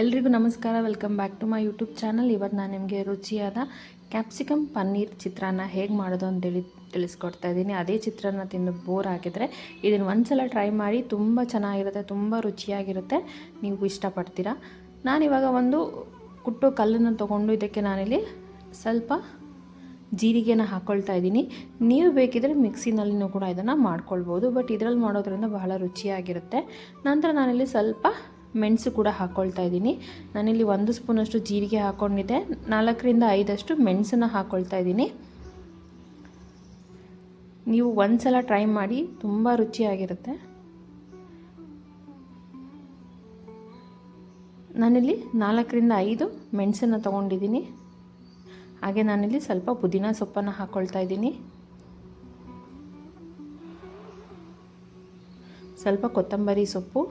ಎಲ್ರಿಗೂ ನಮಸ್ಕಾರ. Welcome back to my YouTube channel. ಇವತ್ತು ನಾನು ನಿಮಗೆ ರುಚಿಯಾದ ಕ್ಯಾಪ್ಸಿಕಮ್ ಪನ್ನೀರ್ ಚಿತ್ರಾನ್ನ ಹೇಗೆ ಮಾಡೋದು ಅಂತೇಳಿ ತಿಳಿಸ್ಕೊಡ್ತಾ ಇದ್ದೀನಿ. ಅದೇ ಚಿತ್ರಾನ್ನ ತಿಂದು ಬೋರ್ ಆಗಿದ್ರೆ ಇದನ್ನು ಒಂದ್ಸಲ ಟ್ರೈ ಮಾಡಿ. ತುಂಬ ಚೆನ್ನಾಗಿರುತ್ತೆ, ತುಂಬ ರುಚಿಯಾಗಿರುತ್ತೆ, ನೀವು ಇಷ್ಟಪಡ್ತೀರಾ. ನಾನಿವಾಗ ಒಂದು ಕುಟ್ಟೋ ಕಲ್ಲನ್ನು ತೊಗೊಂಡು ಇದಕ್ಕೆ ನಾನಿಲ್ಲಿ ಸ್ವಲ್ಪ ಜೀರಿಗೆನ ಹಾಕ್ಕೊಳ್ತಾ ಇದ್ದೀನಿ. ನೀವು ಬೇಕಿದ್ರೆ ಮಿಕ್ಸಿನಲ್ಲಿನೂ ಕೂಡ ಇದನ್ನು ಮಾಡ್ಕೊಳ್ಬೋದು, ಬಟ್ ಇದರಲ್ಲಿ ಮಾಡೋದ್ರಿಂದ ಬಹಳ ರುಚಿಯಾಗಿರುತ್ತೆ. ನಂತರ ನಾನಿಲ್ಲಿ ಸ್ವಲ್ಪ ಮೆಣಸು ಕೂಡ ಹಾಕ್ಕೊಳ್ತಾ ಇದ್ದೀನಿ. ನಾನಿಲ್ಲಿ 1 ಸ್ಪೂನಷ್ಟು ಜೀರಿಗೆ ಹಾಕ್ಕೊಂಡಿದ್ದೆ, 4ರಿಂದ 5 ಮೆಣಸನ್ನು ಹಾಕ್ಕೊಳ್ತಾ ಇದ್ದೀನಿ. ನೀವು ಒಂದ್ಸಲ ಟ್ರೈ ಮಾಡಿ, ತುಂಬ ರುಚಿಯಾಗಿರುತ್ತೆ. ನಾನಿಲ್ಲಿ 4ರಿಂದ 5 ಮೆಣಸನ್ನು ತೊಗೊಂಡಿದ್ದೀನಿ. ಹಾಗೆ ನಾನಿಲ್ಲಿ ಸ್ವಲ್ಪ ಪುದೀನ ಸೊಪ್ಪನ್ನು ಹಾಕ್ಕೊಳ್ತಾ ಇದ್ದೀನಿ, ಸ್ವಲ್ಪ ಕೊತ್ತಂಬರಿ ಸೊಪ್ಪು.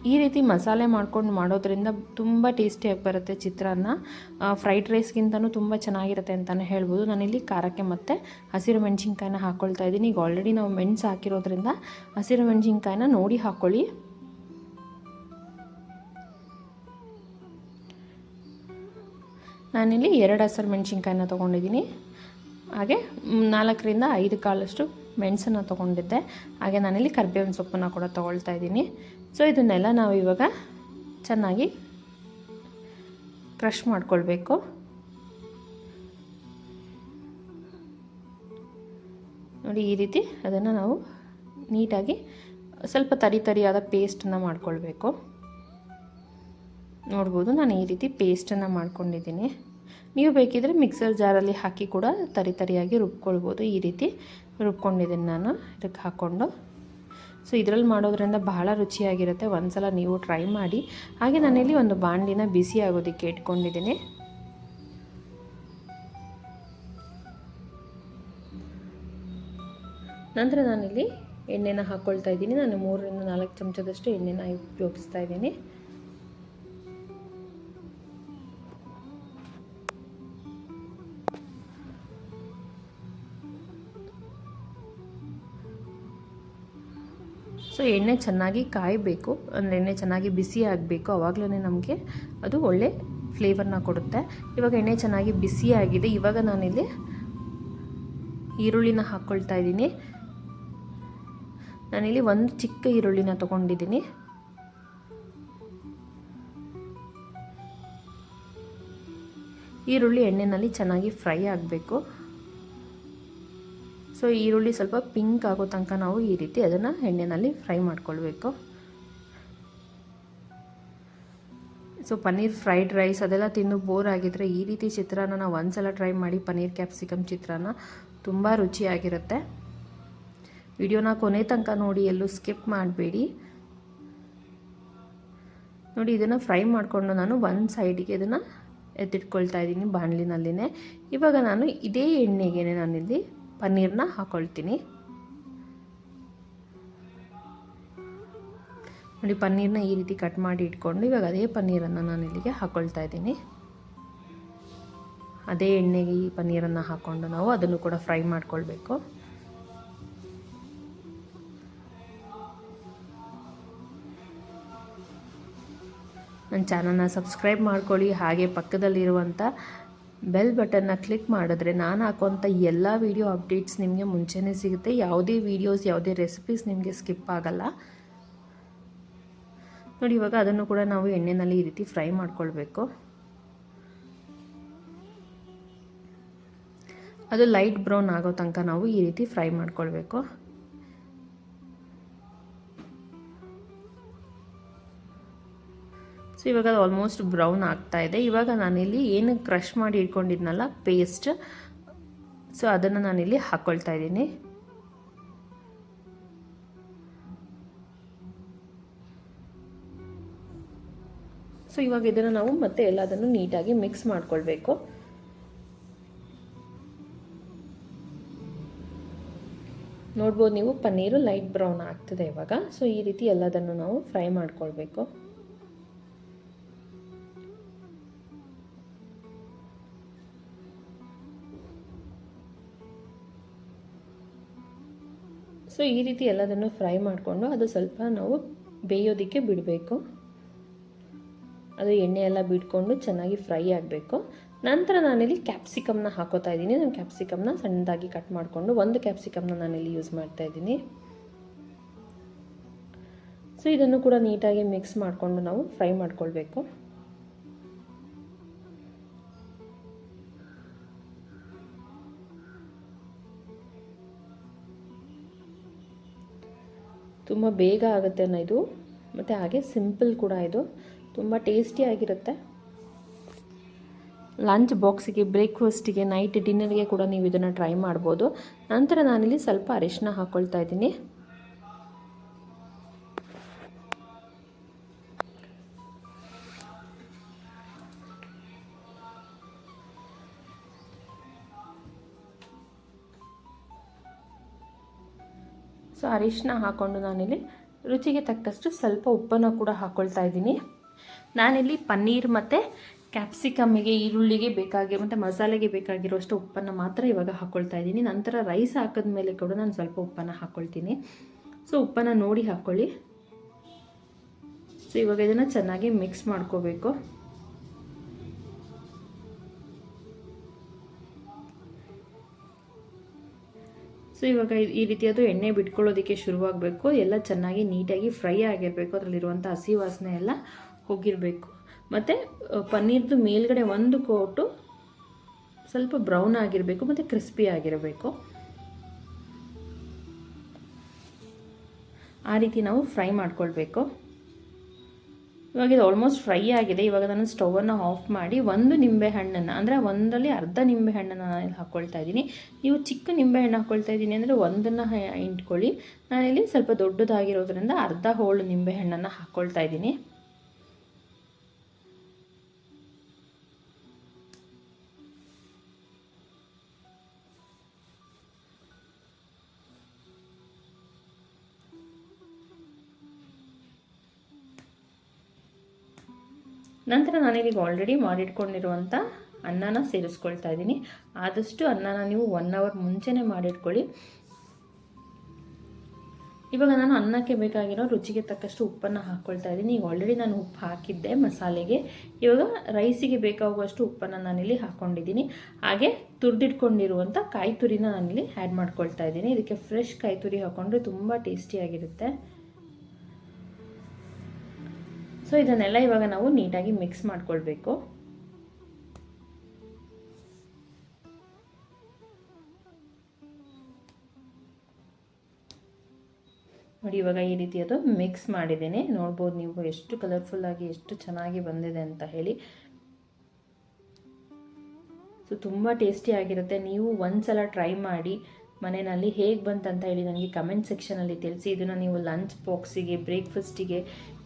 ಈ ರೀತಿ ಮಸಾಲೆ ಮಾಡ್ಕೊಂಡು ಮಾಡೋದ್ರಿಂದ ತುಂಬ ಟೇಸ್ಟಿಯಾಗಿ ಬರುತ್ತೆ ಚಿತ್ರಾನ್ನ. ಫ್ರೈಡ್ ರೈಸ್ಗಿಂತನೂ ತುಂಬ ಚೆನ್ನಾಗಿರುತ್ತೆ ಅಂತಲೇ ಹೇಳ್ಬೋದು. ನಾನಿಲ್ಲಿ ಖಾರಕ್ಕೆ ಮತ್ತು ಹಸಿರು ಮೆಣಸಿನ್ಕಾಯಿನ ಹಾಕ್ಕೊಳ್ತಾ ಇದ್ದೀನಿ. ಈಗ ಆಲ್ರೆಡಿ ನಾವು ಮೆಣಸು ಹಾಕಿರೋದ್ರಿಂದ ಹಸಿರು ಮೆಣಸಿನ್ಕಾಯಿನ ನೋಡಿ ಹಾಕ್ಕೊಳ್ಳಿ. ನಾನಿಲ್ಲಿ 2 ಹಸಿರು ಮೆಣಸಿನ್ಕಾಯಿನ ತೊಗೊಂಡಿದ್ದೀನಿ. ಹಾಗೆ 4ರಿಂದ 5 ಕಾಳಷ್ಟು ಮೆಣಸನ್ನು ತೊಗೊಂಡಿದ್ದೆ. ಹಾಗೆ ನಾನಿಲ್ಲಿ ಕರಿಬೇವಿನ ಸೊಪ್ಪನ್ನು ಕೂಡ ತೊಗೊಳ್ತಾ ಇದ್ದೀನಿ. ಸೊ ಇದನ್ನೆಲ್ಲ ನಾವು ಇವಾಗ ಚೆನ್ನಾಗಿ ಕ್ರಷ್ ಮಾಡ್ಕೊಳ್ಬೇಕು. ನೋಡಿ, ಈ ರೀತಿ ಅದನ್ನು ನಾವು ನೀಟಾಗಿ ಸ್ವಲ್ಪ ತರಿಯಾದ ಪೇಸ್ಟನ್ನು ಮಾಡ್ಕೊಳ್ಬೇಕು. ನೋಡ್ಬೋದು, ನಾನು ಈ ರೀತಿ ಪೇಸ್ಟನ್ನು ಮಾಡ್ಕೊಂಡಿದ್ದೀನಿ. ನೀವು ಬೇಕಿದ್ರೆ ಮಿಕ್ಸರ್ ಜಾರಲ್ಲಿ ಹಾಕಿ ಕೂಡ ತರಿಯಾಗಿ ರುಬ್ಕೊಳ್ಬೋದು. ಈ ರೀತಿ ರುಬ್ಕೊಂಡಿದ್ದೀನಿ ನಾನು ಇದಕ್ಕೆ ಹಾಕ್ಕೊಂಡು. ಸೊ ಇದರಲ್ಲಿ ಮಾಡೋದ್ರಿಂದ ಬಹಳ ರುಚಿಯಾಗಿರುತ್ತೆ. ಒಂದ್ಸಲ ನೀವು ಟ್ರೈ ಮಾಡಿ. ಹಾಗೆ ನಾನಿಲ್ಲಿ ಒಂದು ಬಾಣಲಿನ ಬಿಸಿ ಆಗೋದಕ್ಕೆ ಇಟ್ಕೊಂಡಿದ್ದೀನಿ. ನಂತರ ನಾನಿಲ್ಲಿ ಎಣ್ಣೆನ ಹಾಕ್ಕೊಳ್ತಾ ಇದ್ದೀನಿ. ನಾನು 3ರಿಂದ 4 ಚಮಚದಷ್ಟು ಎಣ್ಣೆನ ಉಪಯೋಗಿಸ್ತಾ ಇದ್ದೀನಿ. ಸೊ ಎಣ್ಣೆ ಚೆನ್ನಾಗಿ ಕಾಯಬೇಕು, ಅಂದರೆ ಎಣ್ಣೆ ಚೆನ್ನಾಗಿ ಬಿಸಿ ಆಗಬೇಕು. ಆವಾಗಲೇ ನಮಗೆ ಅದು ಒಳ್ಳೆ ಫ್ಲೇವರ್ನ ಕೊಡುತ್ತೆ. ಇವಾಗ ಎಣ್ಣೆ ಚೆನ್ನಾಗಿ ಬಿಸಿ ಆಗಿದೆ. ಇವಾಗ ನಾನಿಲ್ಲಿ ಈರುಳ್ಳಿನ ಹಾಕ್ಕೊಳ್ತಾ ಇದ್ದೀನಿ. ನಾನಿಲ್ಲಿ 1 ಚಿಕ್ಕ ಈರುಳ್ಳಿನ ತೊಗೊಂಡಿದ್ದೀನಿ. ಈರುಳ್ಳಿ ಎಣ್ಣೆಯಲ್ಲಿ ಚೆನ್ನಾಗಿ ಫ್ರೈ ಆಗಬೇಕು. ಸೊ ಈರುಳ್ಳಿ ಸ್ವಲ್ಪ ಪಿಂಕ್ ಆಗೋ ತನಕ ನಾವು ಈ ರೀತಿ ಅದನ್ನು ಎಣ್ಣೆಯಲ್ಲಿ ಫ್ರೈ ಮಾಡ್ಕೊಳ್ಬೇಕು. ಸೊ ಪನ್ನೀರ್ ಫ್ರೈಡ್ ರೈಸ್ ಅದೆಲ್ಲ ತಿಂದು ಬೋರ್ ಆಗಿದ್ರೆ ಈ ರೀತಿ ಚಿತ್ರಾನ್ನ ನಾವು ಒಂದ್ಸಲ ಟ್ರೈ ಮಾಡಿ. ಪನ್ನೀರ್ ಕ್ಯಾಪ್ಸಿಕಮ್ ಚಿತ್ರಾನ್ನ ತುಂಬ ರುಚಿಯಾಗಿರುತ್ತೆ. ವಿಡಿಯೋನ ಕೊನೆ ತನಕ ನೋಡಿ, ಎಲ್ಲೂ ಸ್ಕಿಪ್ ಮಾಡಬೇಡಿ. ನೋಡಿ, ಇದನ್ನು ಫ್ರೈ ಮಾಡಿಕೊಂಡು ನಾನು ಒಂದು ಸೈಡಿಗೆ ಇದನ್ನು ಎತ್ತಿಟ್ಕೊಳ್ತಾ ಇದ್ದೀನಿ ಬಾಣಲಿನಲ್ಲಿನೇ. ಇವಾಗ ನಾನು ಇದೇ ಎಣ್ಣೆಗೆ ನಾನಿಲ್ಲಿ ಪನ್ನೀರನ್ನ ಹಾಕ್ಕೊಳ್ತೀನಿ. ನೋಡಿ, ಪನ್ನೀರನ್ನ ಈ ರೀತಿ ಕಟ್ ಮಾಡಿ ಇಟ್ಕೊಂಡು ಇವಾಗ ಅದೇ ಪನ್ನೀರನ್ನು ನಾನು ಇಲ್ಲಿಗೆ ಹಾಕ್ಕೊಳ್ತಾ ಇದ್ದೀನಿ. ಅದೇ ಎಣ್ಣೆಗೆ ಈ ಪನ್ನೀರನ್ನು ಹಾಕ್ಕೊಂಡು ನಾವು ಅದನ್ನು ಕೂಡ ಫ್ರೈ ಮಾಡ್ಕೊಳ್ಬೇಕು. ನನ್ನ ಚಾನಲ್ನ ಸಬ್ಸ್ಕ್ರೈಬ್ ಮಾಡ್ಕೊಳ್ಳಿ. ಹಾಗೆ ಪಕ್ಕದಲ್ಲಿರುವಂಥ ಬೆಲ್ ಬಟನ್ನ ಕ್ಲಿಕ್ ಮಾಡಿದ್ರೆ ನಾನು ಹಾಕುವಂಥ ಎಲ್ಲ ವೀಡಿಯೋ ಅಪ್ಡೇಟ್ಸ್ ನಿಮಗೆ ಮುಂಚೆನೇ ಸಿಗುತ್ತೆ. ಯಾವುದೇ ವೀಡಿಯೋಸ್, ಯಾವುದೇ ರೆಸಿಪೀಸ್ ನಿಮಗೆ ಸ್ಕಿಪ್ ಆಗಲ್ಲ. ನೋಡಿ, ಇವಾಗ ಅದನ್ನು ಕೂಡ ನಾವು ಎಣ್ಣೆಯಲ್ಲಿ ಈ ರೀತಿ ಫ್ರೈ ಮಾಡ್ಕೊಳ್ಬೇಕು. ಅದು ಲೈಟ್ ಬ್ರೌನ್ ಆಗೋ ತನಕ ನಾವು ಈ ರೀತಿ ಫ್ರೈ ಮಾಡ್ಕೊಳ್ಬೇಕು. ಸೊ ಇವಾಗ ಅದು ಆಲ್ಮೋಸ್ಟ್ ಬ್ರೌನ್ ಆಗ್ತಾ ಇದೆ. ಇವಾಗ ನಾನಿಲ್ಲಿ ಏನು ಕ್ರಷ್ ಮಾಡಿ ಇಟ್ಕೊಂಡಿದ್ನಲ್ಲ ಪೇಸ್ಟ್, ಸೊ ಅದನ್ನು ನಾನಿಲ್ಲಿ ಹಾಕ್ಕೊಳ್ತಾ ಇದ್ದೀನಿ. ಸೊ ಇವಾಗ ಇದನ್ನು ನಾವು ಮತ್ತೆ ಎಲ್ಲದನ್ನು ನೀಟಾಗಿ ಮಿಕ್ಸ್ ಮಾಡ್ಕೊಳ್ಬೇಕು. ನೋಡ್ಬೋದು ನೀವು, ಪನ್ನೀರು ಲೈಟ್ ಬ್ರೌನ್ ಆಗ್ತದೆ ಇವಾಗ. ಸೊ ಈ ರೀತಿ ಎಲ್ಲದನ್ನು ನಾವು ಫ್ರೈ ಮಾಡ್ಕೊಳ್ಬೇಕು. ಸೊ ಈ ರೀತಿ ಎಲ್ಲದನ್ನು ಫ್ರೈ ಮಾಡಿಕೊಂಡು ಅದು ಸ್ವಲ್ಪ ನಾವು ಬೇಯೋದಕ್ಕೆ ಬಿಡಬೇಕು. ಅದು ಎಣ್ಣೆ ಎಲ್ಲ ಬಿಟ್ಕೊಂಡು ಚೆನ್ನಾಗಿ ಫ್ರೈ ಆಗಬೇಕು. ನಂತರ ನಾನಿಲ್ಲಿ ಕ್ಯಾಪ್ಸಿಕಮ್ನ ಹಾಕೋತಾ ಇದ್ದೀನಿ. ನಾನು ಕ್ಯಾಪ್ಸಿಕಮ್ನ ಸಣ್ಣದಾಗಿ ಕಟ್ ಮಾಡಿಕೊಂಡು ಒಂದು ಕ್ಯಾಪ್ಸಿಕಮ್ನ ನಾನಿಲ್ಲಿ ಯೂಸ್ ಮಾಡ್ತಾ ಇದ್ದೀನಿ. ಸೊ ಇದನ್ನು ಕೂಡ ನೀಟಾಗಿ ಮಿಕ್ಸ್ ಮಾಡಿಕೊಂಡು ನಾವು ಫ್ರೈ ಮಾಡ್ಕೊಳ್ಬೇಕು. ತುಂಬ ಬೇಗ ಆಗುತ್ತೆ ಇದು, ಮತ್ತು ಹಾಗೆ ಸಿಂಪಲ್ ಕೂಡ ಇದು, ತುಂಬ ಟೇಸ್ಟಿಯಾಗಿರುತ್ತೆ. ಲಂಚ್ ಬಾಕ್ಸಿಗೆ, ಬ್ರೇಕ್ಫಾಸ್ಟಿಗೆ, ನೈಟ್ ಡಿನ್ನರ್ಗೆ ಕೂಡ ನೀವು ಇದನ್ನು ಟ್ರೈ ಮಾಡ್ಬೋದು. ನಂತರ ನಾನಿಲ್ಲಿ ಸ್ವಲ್ಪ ಅರಿಶಿನ ಹಾಕ್ಕೊಳ್ತಾ ಇದ್ದೀನಿ. ಸೊ ಅರಿಶಿನ ಹಾಕ್ಕೊಂಡು ನಾನಿಲ್ಲಿ ರುಚಿಗೆ ತಕ್ಕಷ್ಟು ಸ್ವಲ್ಪ ಉಪ್ಪನ್ನು ಕೂಡ ಹಾಕ್ಕೊಳ್ತಾ ಇದ್ದೀನಿ. ನಾನಿಲ್ಲಿ ಪನ್ನೀರ್ ಮತ್ತು ಕ್ಯಾಪ್ಸಿಕಮ್ಮಿಗೆ, ಈರುಳ್ಳಿಗೆ ಮತ್ತು ಮಸಾಲೆಗೆ ಬೇಕಾಗಿರೋಷ್ಟು ಉಪ್ಪನ್ನು ಮಾತ್ರ ಇವಾಗ ಹಾಕ್ಕೊಳ್ತಾ ಇದ್ದೀನಿ. ನಂತರ ರೈಸ್ ಹಾಕಿದ ಮೇಲೆ ಕೂಡ ನಾನು ಸ್ವಲ್ಪ ಉಪ್ಪನ್ನು ಹಾಕ್ಕೊಳ್ತೀನಿ. ಸೊ ಉಪ್ಪನ್ನು ನೋಡಿ ಹಾಕ್ಕೊಳ್ಳಿ. ಸೊ ಇವಾಗ ಇದನ್ನು ಚೆನ್ನಾಗಿ ಮಿಕ್ಸ್ ಮಾಡ್ಕೋಬೇಕು. ಸೊ ಇವಾಗ ಈ ರೀತಿ ಅದು ಎಣ್ಣೆ ಬಿಟ್ಕೊಳ್ಳೋದಕ್ಕೆ ಶುರುವಾಗಬೇಕು. ಎಲ್ಲ ಚೆನ್ನಾಗಿ ನೀಟಾಗಿ ಫ್ರೈ ಆಗಿರಬೇಕು. ಅದರಲ್ಲಿರುವಂಥ ಹಸಿ ವಾಸನೆ ಎಲ್ಲ ಹೋಗಿರಬೇಕು. ಮತ್ತು ಪನ್ನೀರ್ದು ಮೇಲ್ಗಡೆ ಒಂದು ಕೋಟು ಸ್ವಲ್ಪ ಬ್ರೌನ್ ಆಗಿರಬೇಕು ಮತ್ತು ಕ್ರಿಸ್ಪಿ ಆಗಿರಬೇಕು. ಆ ರೀತಿ ನಾವು ಫ್ರೈ ಮಾಡ್ಕೊಳ್ಬೇಕು. ಇವಾಗ ಇದು ಆಲ್ಮೋಸ್ಟ್ ಫ್ರೈ ಆಗಿದೆ. ಇವಾಗ ನಾನು ಸ್ಟವನ್ನು ಆಫ್ ಮಾಡಿ ಒಂದು ನಿಂಬೆಹಣ್ಣನ್ನು, ಅಂದರೆ ಒಂದರಲ್ಲಿ ಅರ್ಧ ನಿಂಬೆಹಣ್ಣನ್ನು ನಾನು ಹಾಕ್ಕೊಳ್ತಾ ಇದ್ದೀನಿ. ನೀವು ಚಿಕ್ಕ ನಿಂಬೆಹಣ್ಣು ಹಾಕ್ಕೊಳ್ತಾ ಇದ್ದೀನಿ ಅಂದರೆ ಒಂದನ್ನು ಇಟ್ಕೊಳ್ಳಿ. ನಾನಿಲ್ಲಿ ಸ್ವಲ್ಪ ದೊಡ್ಡದಾಗಿರೋದ್ರಿಂದ ಅರ್ಧ ಹೋಳು ನಿಂಬೆಹಣ್ಣನ್ನು ಹಾಕ್ಕೊಳ್ತಾ ಇದ್ದೀನಿ. ನಂತರ ನಾನೀಗ ಆಲ್ರೆಡಿ ಮಾಡಿಟ್ಕೊಂಡಿರುವಂಥ ಅನ್ನನ ಸೇರಿಸ್ಕೊಳ್ತಾ ಇದ್ದೀನಿ. ಆದಷ್ಟು ಅನ್ನನ ನೀವು 1 ಅವರ್ ಮುಂಚೆನೇ ಮಾಡಿಟ್ಕೊಳ್ಳಿ. ಇವಾಗ ನಾನು ಅನ್ನಕ್ಕೆ ಬೇಕಾಗಿರೋ ರುಚಿಗೆ ತಕ್ಕಷ್ಟು ಉಪ್ಪನ್ನು ಹಾಕ್ಕೊಳ್ತಾ ಇದ್ದೀನಿ. ಈಗ ಆಲ್ರೆಡಿ ನಾನು ಉಪ್ಪು ಹಾಕಿದ್ದೆ ಮಸಾಲೆಗೆ. ಇವಾಗ ರೈಸಿಗೆ ಬೇಕಾಗುವಷ್ಟು ಉಪ್ಪನ್ನು ನಾನಿಲ್ಲಿ ಹಾಕ್ಕೊಂಡಿದ್ದೀನಿ. ಹಾಗೆ ತುರಿದಿಟ್ಕೊಂಡಿರುವಂಥ ಕಾಯಿ ತುರಿನ ನಾನಿಲ್ಲಿ ಆ್ಯಡ್ ಮಾಡ್ಕೊಳ್ತಾ ಇದ್ದೀನಿ. ಇದಕ್ಕೆ ಫ್ರೆಶ್ ಕಾಯಿ ತುರಿ ಹಾಕ್ಕೊಂಡ್ರೆ ತುಂಬ ಟೇಸ್ಟಿಯಾಗಿರುತ್ತೆ. ಸೊ ಇದನ್ನೆಲ್ಲ ಇವಾಗ ನಾವು ನೀಟಾಗಿ ಮಿಕ್ಸ್ ಮಾಡ್ಕೊಳ್ಬೇಕು. ನೋಡಿ ಇವಾಗ ಈ ರೀತಿ ಅದು ಮಿಕ್ಸ್ ಮಾಡಿದ್ದೇನೆ. ನೋಡ್ಬೋದು ನೀವು ಎಷ್ಟು ಕಲರ್ಫುಲ್ಲಾಗಿ ಎಷ್ಟು ಚೆನ್ನಾಗಿ ಬಂದಿದೆ ಅಂತ ಹೇಳಿ. ಸೊ ತುಂಬ ಟೇಸ್ಟಿಯಾಗಿರುತ್ತೆ. ನೀವು ಒಂದ್ಸಲ ಟ್ರೈ ಮಾಡಿ ಮನೆಯಲ್ಲಿ ಹೇಗೆ ಬಂತಂತ ಹೇಳಿ ನನಗೆ ಕಮೆಂಟ್ ಸೆಕ್ಷನಲ್ಲಿ ತಿಳಿಸಿ. ಇದನ್ನು ನೀವು ಲಂಚ್ ಬಾಕ್ಸಿಗೆ, ಬ್ರೇಕ್ಫಾಸ್ಟಿಗೆ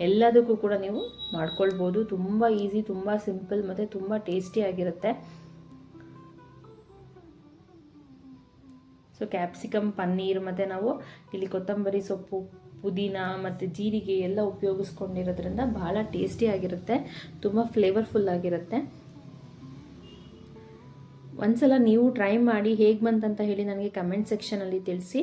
ಎಲ್ಲದಕ್ಕೂ ಕೂಡ ನೀವು ಮಾಡ್ಕೊಳ್ಬೋದು. ತುಂಬ ಈಸಿ, ತುಂಬ ಸಿಂಪಲ್ ಮತ್ತು ತುಂಬ ಟೇಸ್ಟಿಯಾಗಿರುತ್ತೆ. ಸೊ ಕ್ಯಾಪ್ಸಿಕಮ್, ಪನ್ನೀರ್ ಮತ್ತು ನಾವು ಇಲ್ಲಿ ಕೊತ್ತಂಬರಿ ಸೊಪ್ಪು, ಪುದೀನ ಮತ್ತು ಜೀರಿಗೆ ಎಲ್ಲ ಉಪಯೋಗಿಸ್ಕೊಂಡಿರೋದ್ರಿಂದ ಬಹಳ ಟೇಸ್ಟಿಯಾಗಿರುತ್ತೆ, ತುಂಬ ಫ್ಲೇವರ್ಫುಲ್ ಆಗಿರುತ್ತೆ. ಒಂದ್ಸಲ ನೀವು ಟ್ರೈ ಮಾಡಿ ಹೇಗೆ ಬಂತಂತ ಹೇಳಿ ನನಗೆ ಕಮೆಂಟ್ ಸೆಕ್ಷನಲ್ಲಿ ತಿಳಿಸಿ.